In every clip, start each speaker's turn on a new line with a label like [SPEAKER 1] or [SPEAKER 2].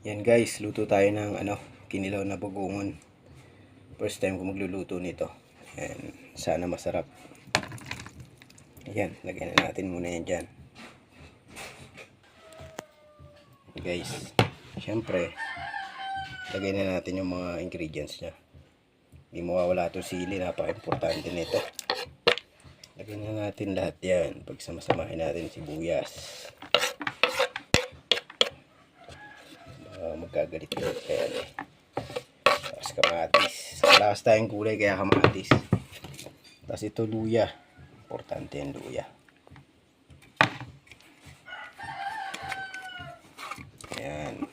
[SPEAKER 1] Yan guys, luto tayo ng kinilaw na bagoongon. First time ko magluluto nito. Yan, sana masarap. Ayan, lagyan na natin muna yan dyan. Guys, syempre, lagyan na natin yung mga ingredients nya. Hindi mawawala itong sili, napaka-importante nito. Lagyan na natin lahat yan. Pagsamasamahin natin sibuyas. Magkagalit-galit kaya tapos kamatis. Lakas tayong gulay kaya kamatis. Tapos ito luya. Importante yung luya. Ayan.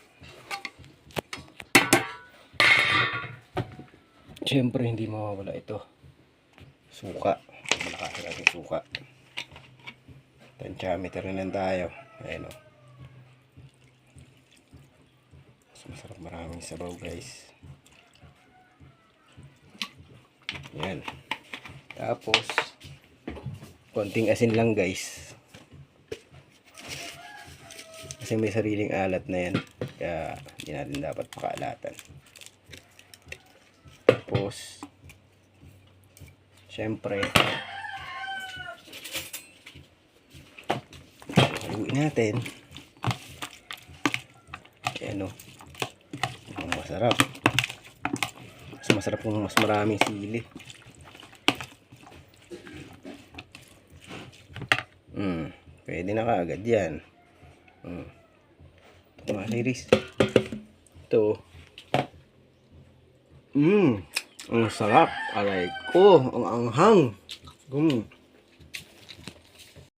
[SPEAKER 1] Siyempre hindi mawawala ito. Suka. Malakas natin suka. Tensiometer na lang tayo. Ayan o. Masarap, maraming sabaw guys. Yan. Tapos konting asin lang guys, kasi may sariling alat na yan, kaya hindi natin dapat pakaalatan. Tapos syempre haluin natin. Ayan o, masarap. Mas masarap kung mas maraming sili. Pwede na kaagad yan. Ito mga ladies. Ito. Ang sarap. Alay ko. Ang anghang.